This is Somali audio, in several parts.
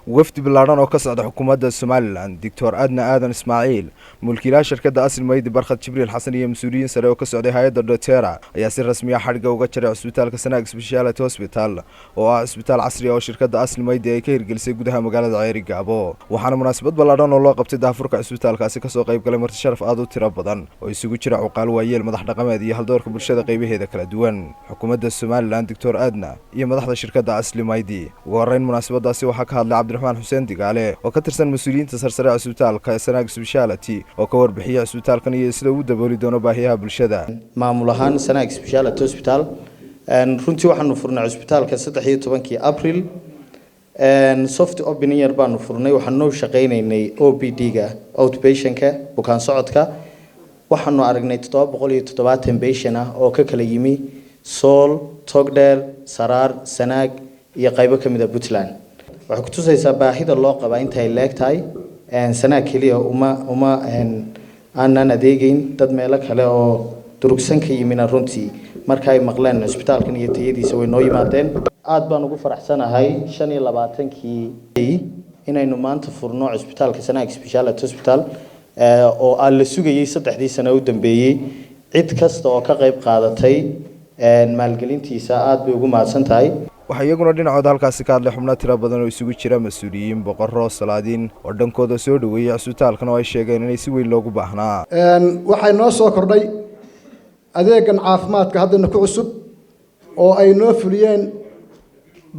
وفد بلاران oo ka socda xukuumadda Somaliland Dr. Adna Aadan Ismaaciil mulkiilaha shirkadda Asl Maydi Barkhad Jibriil Xasan iyo mas'uuliyiin sare oo ka socday hay'adda Dotera ayaa si rasmi ah xadhiga uga jaray Cusbitaalka Sanaag Speciality Hospital oo ah isbitaal casri ah oo shirkadda Asl Maydi ay ka hirgelisay gudaha magaalada Ceerigaabo waxaana munaasabad ballaaran oo loo qabtay daafurka cusbitaalkaasi ka soo qayb galay marti sharaf aad u tiro badan oo isugu jira cuqaal waayeel madax dhaqameed iyo haldoorka bulshada qaybaheeda kala duwan xukuumadda Somaliland Dr. Adna iyo madaxda shirkadda Asl Maydi ugu horeyn munaasabadaasi waxaa ka hadlay Cabdiraxmaan Xuseen Digaale oo ka tirsan mas'uuliyiinta sarsare cusbitaalka Sanaag Speciality oo ka warbixiyay cusbitaalkan iyo sida uu dabooli doono baahiyaha bulshada maamul ahaan Sanaag Speciality Hospital runtii waxaanu furnay cusbitaalka 13 April soft opening baanu furnay waxaanu shaqaynaynay OPD-ga outpatient-ka bukaan socodka waxaanu aragnay 770 patient ah oo ka kala yimi Sool, Togdheer, Saraar, Sanaag iyo qaybo kamid ah Puntland waxa ku tusaysaa baahida loo qaba inta ay leegtahay Sanaag kaliya uma aanan adeegayn dad meel kale oo durugsan ka yimina runtii marka ay maqleen cusbitaalkan iyo tayadiisa way noo yimaadeen aad baan ugu faraxsanahay 25kii inaynu maanta furno cusbitaalka Sanaag Speciality Hospital oo aan la sugayay 3 sano u dambeeyay cid kasta oo ka qayb qaadatay maalgelintiisa aad bay ugu mahadsan tahay waxa iyaguna dhinacooda halkaasi ka hadlay xubno tiro badan oo isugu jira mas'uuliyiin boqorro salaadiin oo dhankooda soo dhaweeyay cusbitaalkan oo ay sheegeen inay si weyn loogu baahnaa waxay noo soo kordhay adeegan caafimaadka haddana ku cusub oo ay noo fuliyeen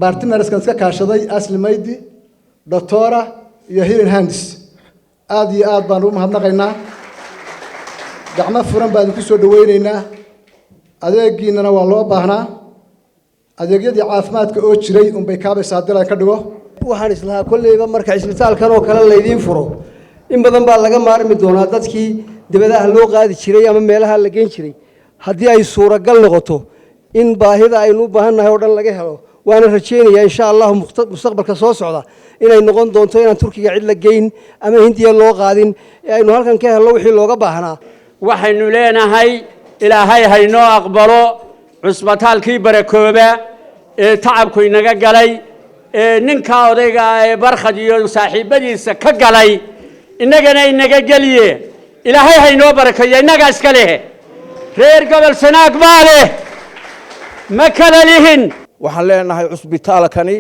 partnerskan iska kaashaday Asl Maydi Dotera iyo Healing Hands aad iyo aad baan u mahadnaqaynaa gacmo furan baan ku soo dhaweynaynaa adeegiina waa loo baahnaa adeegyadii caafimaadka oo jiray bay kaabaysaa hadii ka dhigo waxaan islahaa kullayba marka isbitaalkan oo kale la idin furo in badan baa laga maarmi doonaa dadkii dibadaha loo qaadi jiray ama meelaha la geyn jiray haddii ay suuragal noqoto in baahida aynu u baahannahay oo dhan laga helo waana rajaynayaa insha Allah mustaqbalka soo socda inay noqon doonto inaan Turkiga cid la geyn ama Hindiya loo qaadin aynu halkan ka helno wixii looga baahnaa waxaynu leenahay ilaahay haynoo aqbalo cusbitaalkii barakooba ee tacabku inaga galay ee ninka odayga ee Barkhad iyo saaxiibadiisa ka galay inagana inaga galiye ilaahay haynoo barakeeyo inaga iska leh reer gobol Sanaag baale ma kala lihin waxaan leenahay cusbitaalkani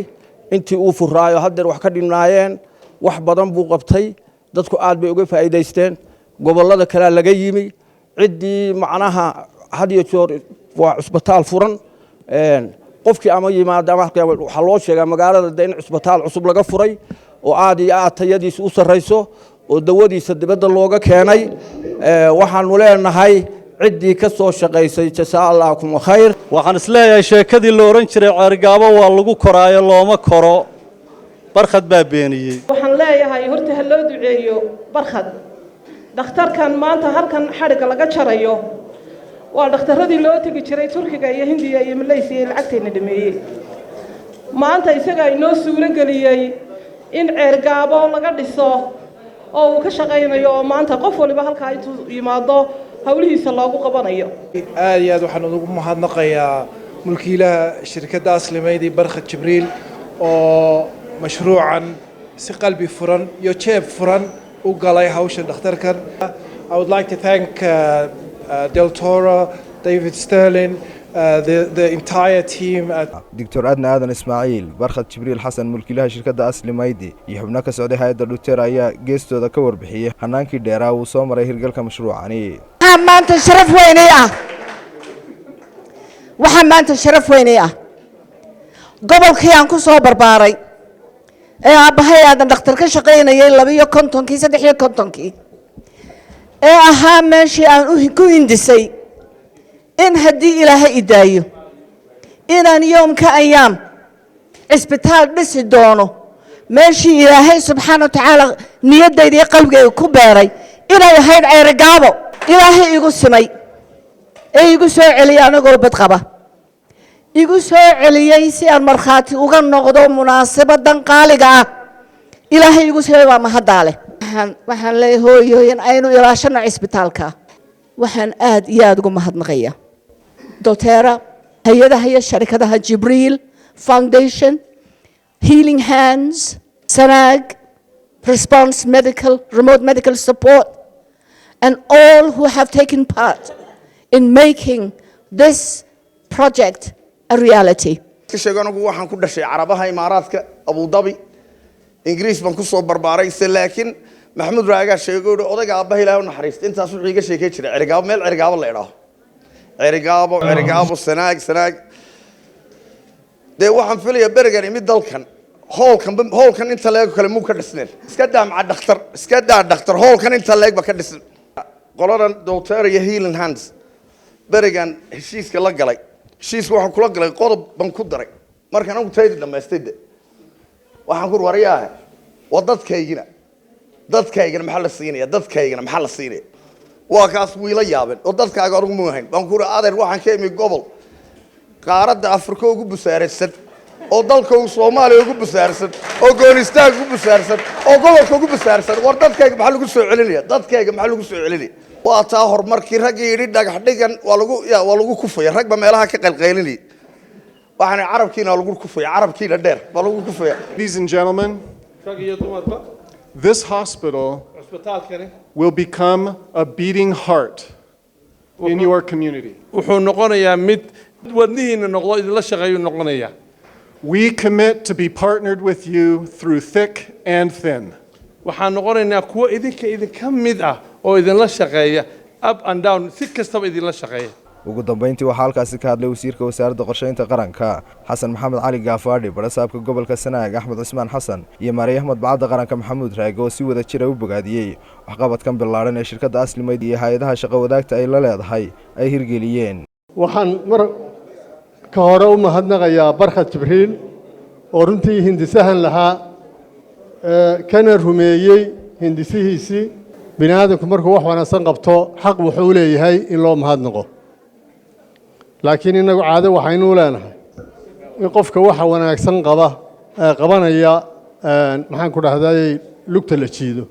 intii uu furaayo hadda wax ka dhinaayeen wax badan buu qabtay dadku aad bay uga faa'iideysteen gobolada kale laga yimi cidii macnaha hadiyo joor waa cusbitaal furan qofkii ama yimaada waxa loo sheegaa magaalada in cusbitaal cusub laga furay oo aad iyo aad tayadiisa u sareyso oo dawadiisa dibadda looga keenay waxaanu leenahay ciddii ka soo shaqeysay jasaallaahum khayr waxaan isleeyahay sheekadii la oran jiray Ceerigaabo waa lagu koraayo looma koro Barkhad baa beeniyay waxaan leeyahay horta ha loo duceeyo Barkhad dhakhtarkan maanta halkan xariga laga jarayo waa dhakhtaradii loo tagi jiray Turkiga iyo Hindiya iyo Malaysia lacagteena dhameeyay maanta isaga inoo suura galiyay in Ceerigaabo laga dhiso oo uu ka shaqeynayo oo maanta qof waliba halka ay yimaado hawlihiisa loogu qabanayo aad iyo aad waxaan ugu mahadnaqayaa mulkiilaha shirkadda Asl Maydi Barkhad Jibriil oo mashruucan si qalbi furan iyo jeeb furan u galay hawsha dhakhtarkan I would like to thank Dotera, David Sterling, the entire team at Dr. Adna Aadan Ismaaciil Barkhad Jibriil Xasan mulkiilaha shirkadda Asl Maydi iyo xubno ka socday hay'adda Dotera ayaa geestooda ka warbixiyay hanaankii dheeraa uu soo maray hirgalka mashruucani maanta sharaf weyn ah gobolkii aan ku soo barbaaray ee aabahay aadan dhakhtar ka shaqeynayay 52 ee ahaa meeshii aan ku hindisay in haddii ilaahay idaayo inaan yoomka ayaam isbitaal dhisi doono meeshii ilaahay subxaanahu wa ta'aala niyadayda iyo qalbigayga ku beeray inay ahayd Ceerigaabo ilaahay igu simay ee igu soo celiyay anagoo bad qaba igu soo celiyay si aan marxaati uga noqdo munaasabadan qaaliga ah ilaahay igu soo waa mahadaale waxaan leeyahay hooyooyin aynu ilaashano isbitaalka waxaan aad iyo aad ugu mahadnaqayaa Dotera hay'adaha iyo sharikadaha Jibriil Foundation Healing Hands SANAG, Response Medical, Remote Medical Support, and all who have taken part in making this project a reality. sheeganagu waxaan ku dhashay Carabaha Imaaraadka Abu Dhabi Ingiriis baan ku soo barbaaray laakiin Maxamed Raaga sheegay odayga aabaha Ilaahay u naxariisto intaas wuxuu iga sheekay jiray Cirigaabo meel Cirigaabo la yiraahdo Cirigaabo Sanaag de waxaan filayaa berigan imid dalkan howlkan inta leeg kale muu ka dhisneen iska daa dhakhtar howlkan inta leeg ba ka dhisn qoladan Dr. Healing Hands berigan heshiiska la galay heshiiska waxaan kula galay qodob ban ku daray markaan ugu tayd dhameystay waxaan ku wariyaa wadadkaygina maxaa la siinaya waa kaas wiila yaaban oo dadkaaga ugu muuhayn baan ku raaday waxaan ka imi gobol qaaradda Afrika ugu busaaraysan oo dalka Soomaaliya ugu busaarsan oo Afghanistan ugu busaarsan oo gobolka ugu busaarsan war dadkayga maxaa lagu soo celinaya waa taa horumarkii rag yiri dhagax dhigan waa lagu kufaya ragba meelaha ka qalqaylinay waxaan carabkiina lagu kufaya carabkiina dheer baa lagu kufaya. Ladies and gentlemen, this hospital will become a beating heart in your community. wuxuu noqonayaa mid wadnihiina noqdo idin la shaqeeyo noqonaya. We commit to be partnered with you through thick and thin. waxaan noqonaynaa kuwa idinka mid ah oo idin la shaqeeya up and down si kastaba idin la shaqeeya. ugu dambeyntii waxaa halkaasi ka hadlay wasiirka wasaaradda qorsheynta qaranka Xasan Maxamed Cali Gaafaadhi barasaabka gobolka Sanaag Axmed Cismaan Xasan iyo Maariya Ahmed Bacda qaranka Maxamuud Raago si wada jir u bogaadiyay waxqabadkan ballaaran ee shirkadda Aslimayd iyo hay'adaha shaqo wadaagta ay la leedahay ay hirgeliyeen. waxaan mar ka hore u mahadnaqayaa Barkhad Jibriil oo runtii hindisahan lahaa kana rumeeyay hindisihiisii bini'aadamku markuu wax wanaagsan qabto xaq wuxuu u leeyahay in loo mahadnaqo laakiin inagu caado waxaynu u leenahay in qofka waxa wanaagsan qabanaya maxaan ku dhahday lugta la jiido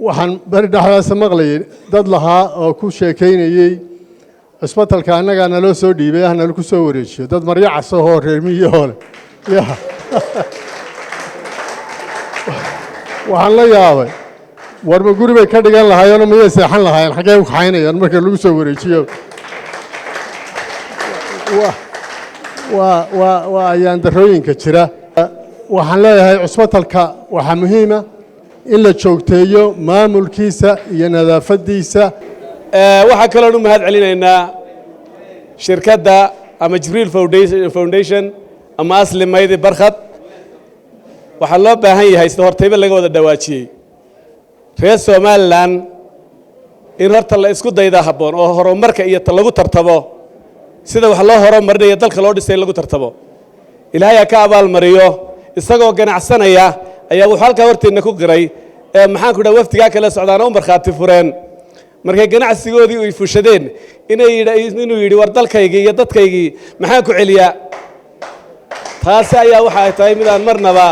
waxaan bari dhaxdaas maqlayay dad lahaa oo ku sheekeynayay isbitaalka annaga naloo soo dhiibay ahna lagu soo wareejiyo dad maryo casoo reer miyiga leh waxaan la yaabay warma guri bay ka dhigan lahaayeen ma yeesan lahaayeen xagee u xaynayaan marka lagu soo wareejiyo waa ayaan darooyinka jira waxaan leeyahay cusbatalka waxa muhiim ah in la joogteeyo maamulkiisa iyo nadaafadiisa waxa kale oo mahad celinaynaa shirkadda ama Jibriil Foundation ama Aslimayd Barkhad waxa loo baahan yahay sida hortayba laga wada dhawaajiyay reer Somaliland in horta la isku dayda haboon oo horumarka iyo lagu tartabo sida wax loo horumarinayo dalka loo dhisay lagu tartabo Ilaahay ka abaal mariyo isagoo ganacsanaya ayaa wuxuu halka horteena ku qiray maxaan ku dhaw waftiga kala socdaan oo marxaati fureen markay ganacsigoodii ay fushadeen inuu yiri war dalkayga iyo dadkayga maxaan ku celiyaa taasi ayaa waxa ay tahay midaan marnaba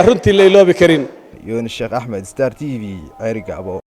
runtii la iloobi karin. Yuunus Sheekh Axmed Star TV Cirigaabo.